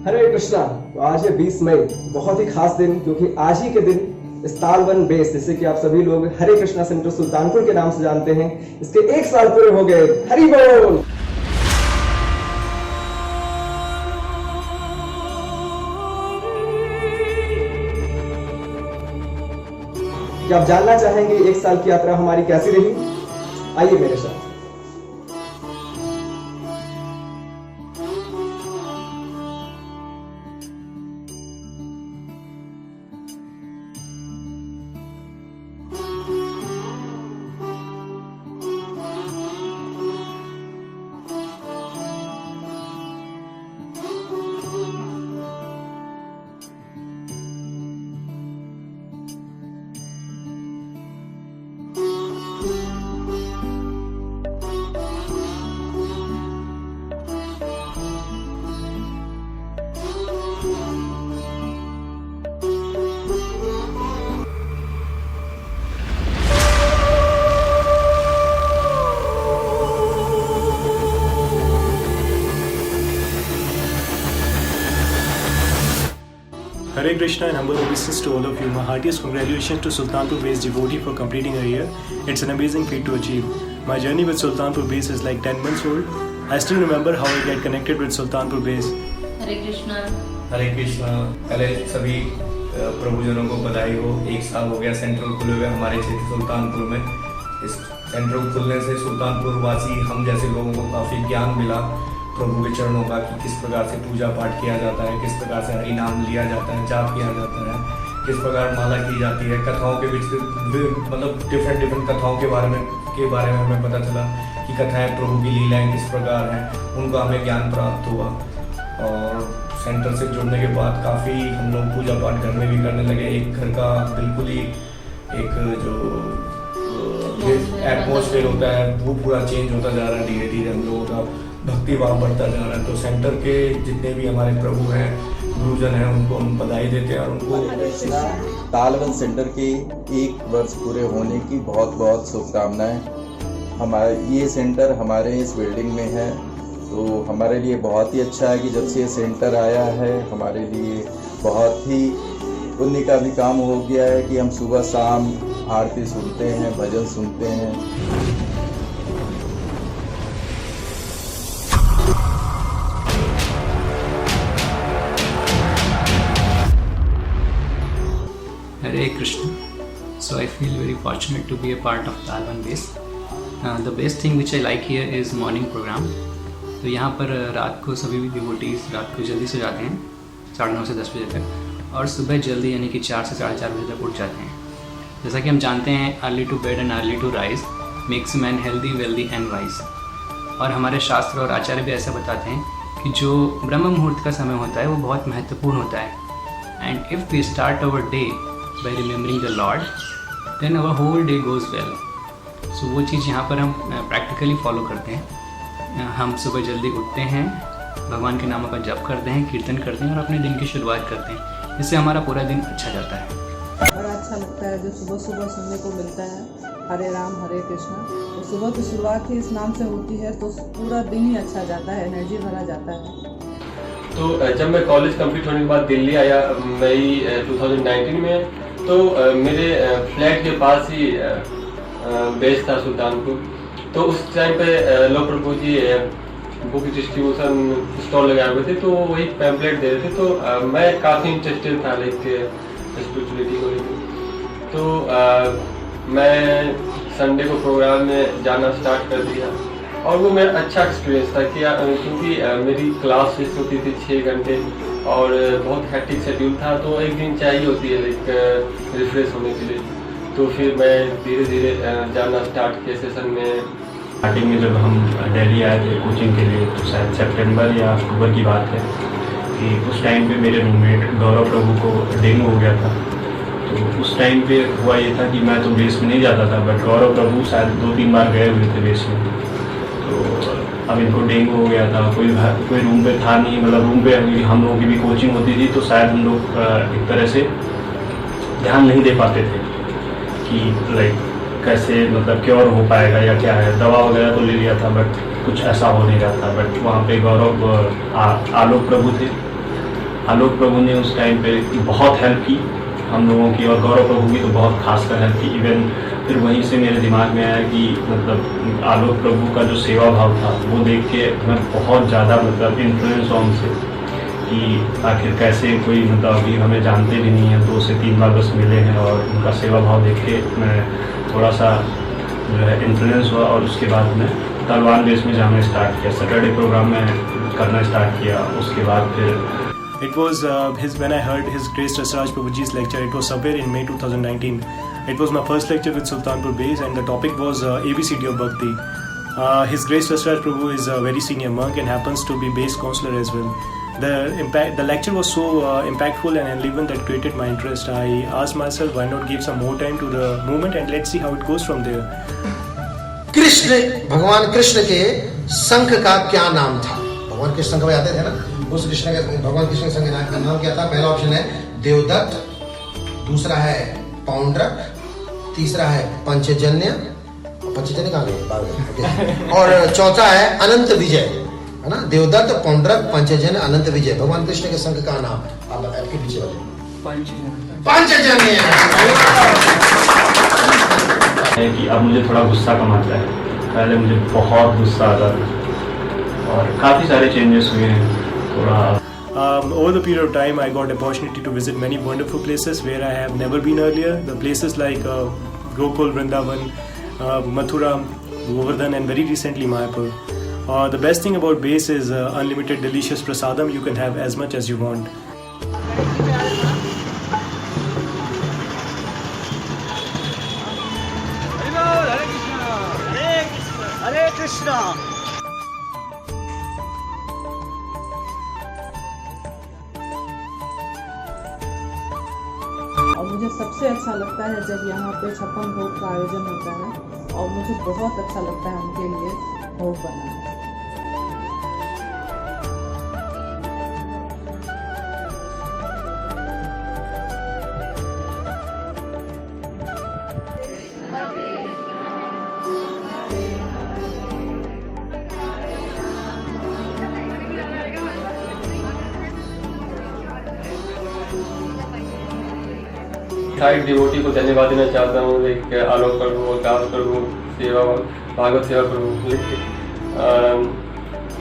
हरे कृष्णा। तो आज है 20 मई, बहुत ही खास दिन, क्योंकि आज ही के दिन इस तालवन बेस, जिसे कि आप सभी लोग हरे कृष्णा सेंटर सुल्तानपुर के नाम से जानते हैं, इसके 1 साल पूरे हो गए। हरि बोल। क्या आप जानना चाहेंगे 1 साल की यात्रा हमारी कैसी रही? आइए मेरे साथ। Hare Krishna and humble obeisances to all of you. My heartiest congratulations to Sultanpur Base devotee for completing a year. It's an amazing feat to achieve. My journey with Sultanpur Base is like 10 months old. I still remember how I get connected with Sultanpur Base. हरे कृष्णा। हरे कृष्णा। पहले सभी प्रभुजनों को बधाई हो। 1 साल हो गया central खुले हुए हमारे क्षेत्र सुल्तानपुर में। इस सेंट्रल खुलने से सुल्तानपुर वासी हम जैसे लोगों को काफ़ी ज्ञान मिला प्रभु के चरणों का, कि किस प्रकार से पूजा पाठ किया जाता है, किस प्रकार से हरि नाम लिया जाता है, जाप किया जाता है, किस प्रकार माला की जाती है। कथाओं के बीच मतलब डिफरेंट कथाओं के बारे में हमें पता चला कि कथाएं प्रभु की लीलाएं किस प्रकार हैं, उनका हमें ज्ञान प्राप्त हुआ। और सेंटर से जुड़ने के बाद काफ़ी हम लोग पूजा पाठ घर में भी करने लगे। एक घर का बिल्कुल ही एक जो एटमोसफेयर होता है वो पूरा चेंज होता जा रहा है। धीरे धीरे हम लोगों का भक्ति भाव बढ़ता जा रहा है। तो सेंटर के जितने भी हमारे प्रभु हैं, गुरुजन हैं, उनको हम बधाई देते हैं और उनको तालवन सेंटर के 1 वर्ष पूरे होने की बहुत बहुत शुभकामनाएं। हमारा ये सेंटर हमारे इस बिल्डिंग में है, तो हमारे लिए बहुत ही अच्छा है कि जब से ये सेंटर आया है हमारे लिए बहुत ही पुण्य का भी काम हो गया है कि हम सुबह शाम आरती सुनते हैं, भजन सुनते हैं। Hare Krishna. So I feel very fortunate to be a part of Talwan Base. The best thing which I like here is morning program. तो यहाँ पर रात को सभी भी डिवोटीज रात को जल्दी सो जाते हैं 9:30 से 10 बजे तक, और सुबह जल्दी यानी कि 4 से 4:30 बजे तक उठ जाते हैं। जैसा कि हम जानते हैं early to bed and early to rise makes man healthy wealthy and wise. और हमारे शास्त्र और आचार्य भी ऐसा बताते हैं कि जो ब्रह्म मुहूर्त का समय होता है वो बहुत महत्वपूर्ण होता है। And if we start our day by remembering the Lord, then our whole day goes well. So वो चीज़ यहाँ पर हम प्रैक्टिकली फॉलो करते हैं। हम सुबह जल्दी उठते हैं, भगवान के नामों का जप करते हैं, कीर्तन करते हैं और अपने दिन की शुरुआत करते हैं। इससे हमारा पूरा दिन अच्छा जाता है। बड़ा अच्छा लगता है जो सुबह सुबह सुनने को मिलता है, हरे राम हरे कृष्णा। तो सुबह की शुरुआत ही इस नाम से होती है तो पूरा दिन ही अच्छा जाता है, एनर्जी भरा जाता है। तो जब मैं कॉलेज कंप्लीट होने के बाद दिल्ली आया मई 2019 में, तो मेरे फ्लैट के पास ही बेस था सुल्तानपुर। तो उस टाइम पे लोग प्रभु जी बुक डिस्ट्रीब्यूशन स्टॉल लगाए हुए थे, तो वही पैम्पलेट दे रहे थे। तो मैं काफ़ी इंटरेस्टेड था लाइक स्पिरिचुअलिटी को लेकर। तो मैं संडे को प्रोग्राम में जाना स्टार्ट कर दिया और वो मेरा अच्छा एक्सपीरियंस था कि क्योंकि मेरी क्लास फिक्स होती थी 6 घंटे और बहुत हैक्टिक शेड्यूल था, तो एक दिन चाहिए होती है लाइक रिफ्रेश होने के लिए। तो फिर मैं धीरे धीरे जाना स्टार्ट किया सेशन में। स्टार्टिंग में जब हम दिल्ली आए थे कोचिंग के लिए, तो शायद सितंबर या अक्टूबर की बात है कि उस टाइम पे मेरे रूममेट गौरव प्रभु को डेंगू हो गया था। तो उस टाइम पे हुआ ये था कि मैं तो बेस में नहीं जाता था, बट गौरव प्रभु शायद 2-3 बार गए हुए थे बेस में। तो अब इनको डेंगू हो गया था, कोई रूम पे था नहीं, मतलब रूम पे हम लोगों की भी कोचिंग होती थी, तो शायद हम लोग एक तरह से ध्यान नहीं दे पाते थे कि लाइक कैसे मतलब क्योर हो पाएगा या क्या है। दवा वगैरह तो ले लिया था बट कुछ ऐसा हो नहीं रहा था। बट वहाँ पे गौरव आलोक प्रभु थे, आलोक प्रभु ने उस टाइम पे बहुत हेल्प की हम लोगों की, और गौरव प्रभु की तो बहुत खासकर हेल्प की। इवन फिर वहीं से मेरे दिमाग में आया कि मतलब आलोक प्रभु का जो सेवा भाव था वो देख के मैं बहुत ज़्यादा मतलब इन्फ्लुएंस हुआ उनसे, कि आखिर कैसे कोई मतलब अभी हमें जानते भी नहीं है, 2 से 3 बार बस मिले हैं, और उनका सेवा भाव देख के मैं थोड़ा सा जो है इन्फ्लुएंस हुआ। और उसके बाद मैं तालिबान बेस में जाना स्टार्ट किया, सैटरडे प्रोग्राम में करना स्टार्ट किया। उसके बाद फिर It was when I heard His Grace Rasraj Prabhuji's lecture. It was somewhere in May 2019. It was my first lecture with Sultanpur Base, and the topic was ABCD of Bhakti. His Grace Rasraj Prabhu is a very senior monk and happens to be base counselor as well. The lecture was so impactful and relevant that created my interest. I asked myself, why not give some more time to the movement and let's see how it goes from there. Krishna, भगवान कृष्ण के शंख का क्या नाम था? भगवान कृष्ण कभी आते थे ना, उस कृष्ण के भगवान कृष्ण के शंख का नाम क्या था? पहला ऑप्शन है देवदत्त, दूसरा है पौंड्रक, तीसरा है पंचजन्य, पंचजन्य कहाँ गए, और चौथा है अनंत विजय, है ना? देवदत्त, पौंड्रक, पंचजन्य, अनंत विजय। भगवान कृष्ण के शंख का नाम आप आपके पीछे वाले पंचजन्य है कि अब मुझे थोड़ा गुस्सा कम आता है। पहले मुझे बहुत गुस्सा आता था, और काफ़ी सारे चेंजेस हुए हैं थोड़ा। Over the period of time, I got opportunity to visit many wonderful places where I have never been earlier. The places like Gokul, Vrindavan, Mathura, Govardhan, and very recently Mayapur. The best thing about base is unlimited delicious prasadam. You can have as much as you want. Hare Krishna. और मुझे सबसे अच्छा लगता है जब यहाँ पे 56 भोग का आयोजन होता है, और मुझे बहुत अच्छा लगता है उनके लिए भोग बनाना। साइड डिवोटी को धन्यवाद देना चाहता हूँ, लाइक आलोक प्रभु, दास प्रभु, सेवा भागवत सेवा प्रभु,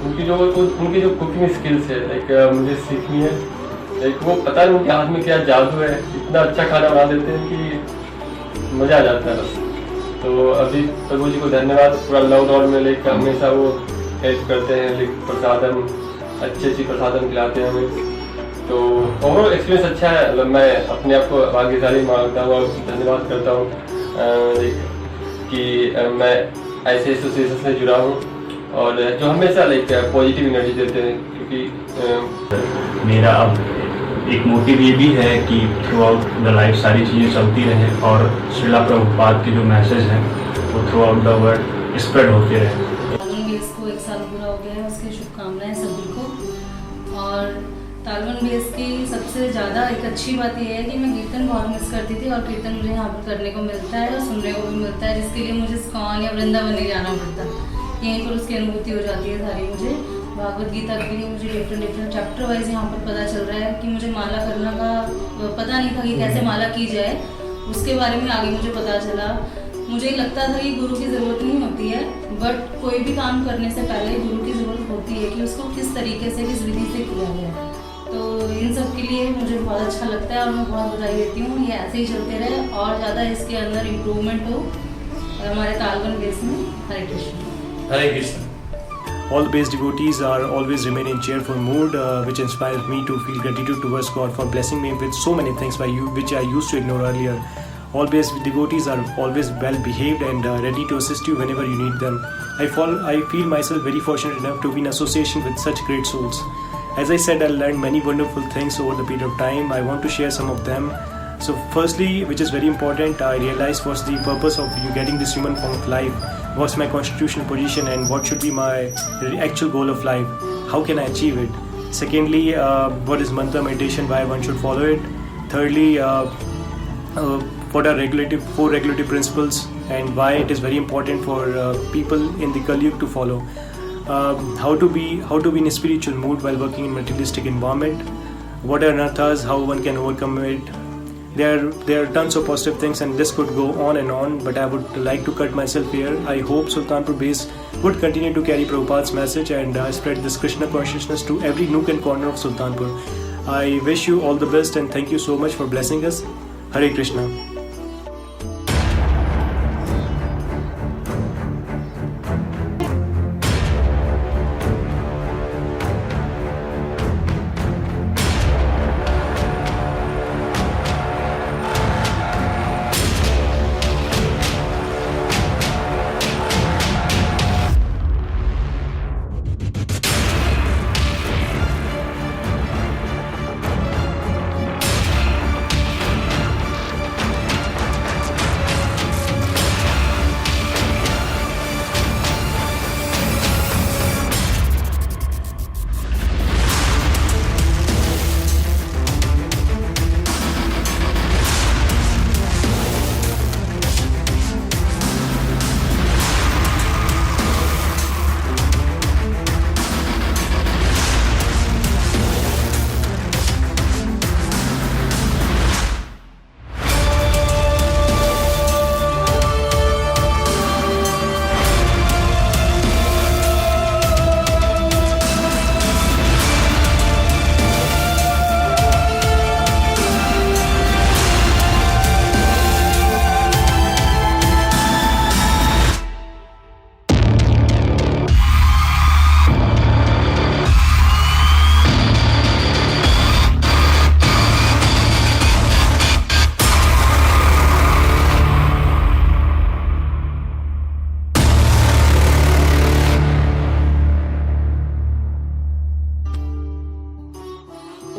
उनकी जो कुकिंग स्किल्स है लाइक मुझे सीखनी है। लाइक वो पता नहीं उनके हाथ में क्या जादू है, इतना अच्छा खाना बना देते हैं कि मज़ा आ जाता है बस। तो अभी प्रभु जी को धन्यवाद, पूरा लॉकडाउन में लाइक हमेशा वो हेल्प करते हैं, लाइक प्रसादम अच्छी प्रसादम खिलाते हैं हमें। तो ओवरऑल एक्सपीरियंस अच्छा है। मतलब मैं अपने आप को भाग्यशाली मानता हूँ और धन्यवाद करता हूँ कि मैं ऐसे एसोसिएशन से जुड़ा हूँ और जो हमेशा लाइक पॉजिटिव एनर्जी देते हैं। क्योंकि मेरा अब एक मोटिव ये भी है कि थ्रू आउट द लाइफ सारी चीज़ें चलती रहें और श्रीला प्रभुपाद के जो मैसेज हैं वो through out the world spread होते रहें। इसको 1 साल पूरा हो गया है, उसकी शुभकामनाएं सभी को। और तालवन बेस की सबसे ज़्यादा एक अच्छी बात यह है कि मैं कीर्तन बहुत मिस करती थी और कीर्तन मुझे यहाँ पर करने को मिलता है और सुनने को भी मिलता है, जिसके लिए मुझे स्कॉन या वृंदावन नहीं जाना पड़ता, यहीं पर उसकी अनुभूति हो जाती है सारी। मुझे भागवत गीता के लिए मुझे डिफरेंट चैप्टर वाइज यहाँ पर पता चल रहा है कि मुझे माला करना का पता नहीं था कि कैसे माला की जाए, उसके बारे में आगे मुझे पता चला। मुझे लगता था कि गुरु की ज़रूरत नहीं होती है, बट कोई भी काम करने से पहले गुरु की ज़रूरत होती है कि उसको किस तरीके से किस विधि से किया गया। तो इन सब के लिए मुझे बहुत अच्छा लगता है और मैं बहुत बधाई देती हूँ। ये ऐसे ही चलते रहे और ज़्यादा इसके अंदर इम्प्रूवमेंट हो हमारे तालवन बेस में। हरे कृष्ण। हरे Krishna. All the base devotees are always remain in cheerful mood, which inspires me to feel gratitude towards God for blessing me with so many things which I used to ignore earlier. All base devotees are always well behaved and ready to assist you whenever you need them. I feel myself very fortunate enough to be in association with such great souls. As I said, I learned many wonderful things over the period of time. I want to share some of them. So firstly, which is very important, I realized what's the purpose of you getting this human form of life, what's my constitutional position and what should be my actual goal of life, how can I achieve it. Secondly, what is mantra meditation, why one should follow it. Thirdly, what are four regulative principles and why it is very important for people in the Kali Yuga to follow. How to be in a spiritual mood while working in materialistic environment. what are anathas, how one can overcome it. There are tons of positive things, and this could go on and on, but I would like to cut myself here. I hope Sultanpur base would continue to carry Prabhupada's message and spread this Krishna consciousness to every nook and corner of Sultanpur. I wish you all the best and thank you so much for blessing us. Hare Krishna.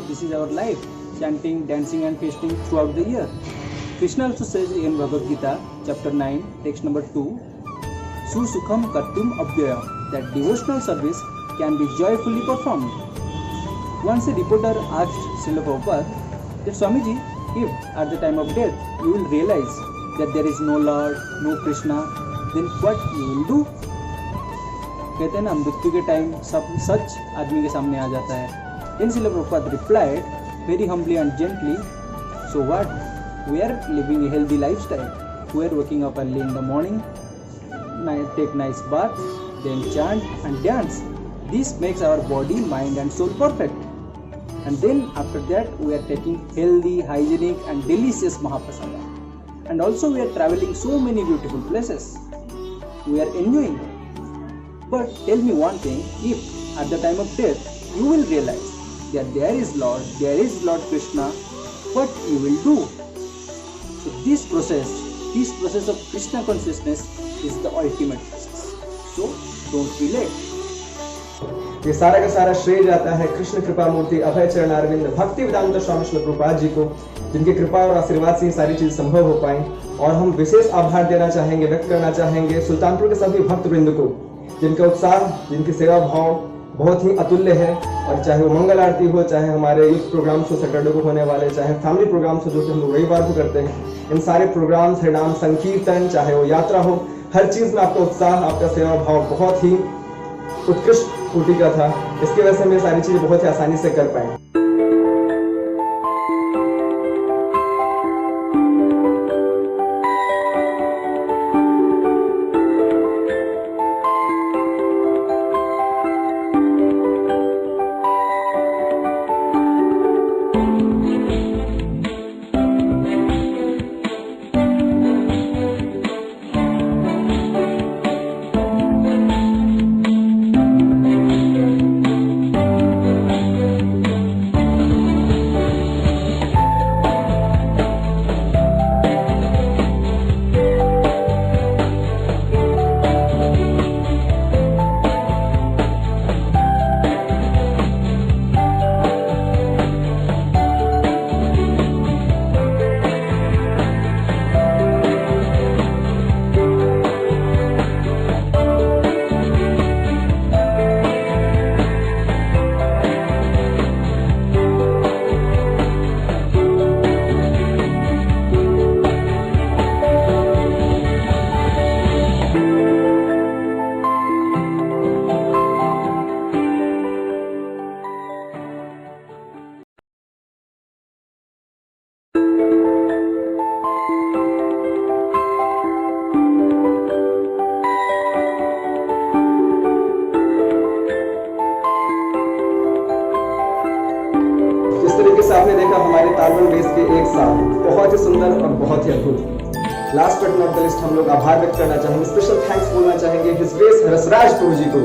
This is our life, chanting, dancing and feasting throughout the year. Krishna also says in Bhagavad Gita, chapter 9, text number 2, Su Sukham Kartum Abhyaya, that devotional service can be joyfully performed. Once a reporter asked Srila Prabhupada that Swamiji, if at the time of death you will realize that there is no Lord, no Krishna, then what you will do? कहते हैं ना, मृत्यु के time सब सच आदमी के सामने आ जाता है. Then Srila Prabhupada replied very humbly and gently, so what? We are living a healthy lifestyle. We are waking up early in the morning, take nice bath, then chant and dance. This makes our body, mind and soul perfect. And then after that we are taking healthy, hygienic and delicious Mahaprasada. And also we are traveling so many beautiful places. We are enjoying. But tell me one thing, if at the time of death you will realize that there is Lord Krishna, what you will do? So this process of Krishna consciousness is the ultimate process. So don't be late. ये सारा का सारा श्रेय जाता है कृष्ण कृपा मूर्ति अभय चरण अरविंद भक्ति वेदांत स्वामी श्रील प्रभुपाद जी को, जिनकी कृपा और आशीर्वाद से ये सारी चीज संभव हो पाई. और हम विशेष आभार देना चाहेंगे, व्यक्त करना चाहेंगे सुल्तानपुर के सभी भक्त वृंद को, जिनका उत्साह, जिनकी सेवा भाव बहुत ही अतुल्य है. और चाहे वो मंगल आरती हो, चाहे हमारे यूथ प्रोग्राम्स हो सैटरडे को होने वाले, चाहे फैमिली प्रोग्राम्स हो जो कि हम लोग रविवार को करते हैं, इन सारे प्रोग्राम्स, हरिनाम संकीर्तन, चाहे वो यात्रा हो, हर चीज में आपका उत्साह, आपका सेवा भाव बहुत ही उत्कृष्ट कोटि का था. इसकी वजह से हम ये सारी चीजें बहुत ही आसानी से कर पाए. हमारे तालवन बेस के 1 साल बहुत ही सुंदर और बहुत ही अद्भुत। Last but not the list हम लोग आभार व्यक्त करना चाहेंगे, स्पेशल थैंक्स बोलना चाहेंगे हिज ग्रेस हरसराज प्रभु जी को,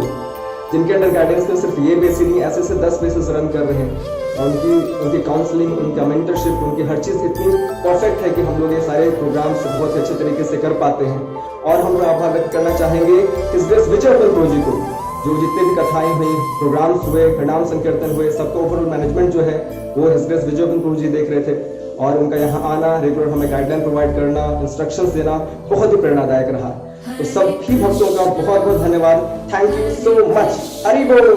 जिनके अंडर गाइडेंस में सिर्फ ये बेस ही नहीं ऐसे से 10 बेसेस रन कर रहे हैं। और उनकी काउंसलिंग, उनका मेंटरशिप, उनकी हर चीज़ इतनी परफेक्ट है कि हम लोग ये सारे प्रोग्राम्स बहुत अच्छे तरीके से कर पाते हैं। और हम लोग आभार व्यक्त करना चाहेंगे हिज ग्रेस विजय प्रभु जी को, जो जितने भी कथाएं हुई, प्रोग्राम्स हुए, हरिनाम संकीर्तन हुए, सबका ओवरऑल मैनेजमेंट जो है वो हिज ग्रेस विजय प्रभु जी देख रहे थे। और उनका यहाँ आना, रेगुलर हमें गाइडलाइन प्रोवाइड करना, इंस्ट्रक्शंस देना बहुत ही प्रेरणादायक रहा। तो सभी भक्तों का बहुत बहुत धन्यवाद। Thank you so much. Hari बोल।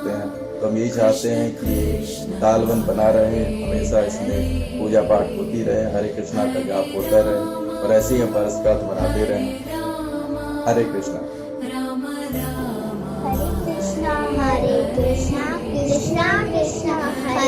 तो हम यही चाहते हैं कि तालवन बना रहे, हमेशा इसमें पूजा पाठ होती रहे, हरे कृष्णा का जाप होता रहे और ऐसे ही हम बरसगांठ मनाते रहें। हरे कृष्णा। हरे कृष्णा कृष्णा कृष्णा हरे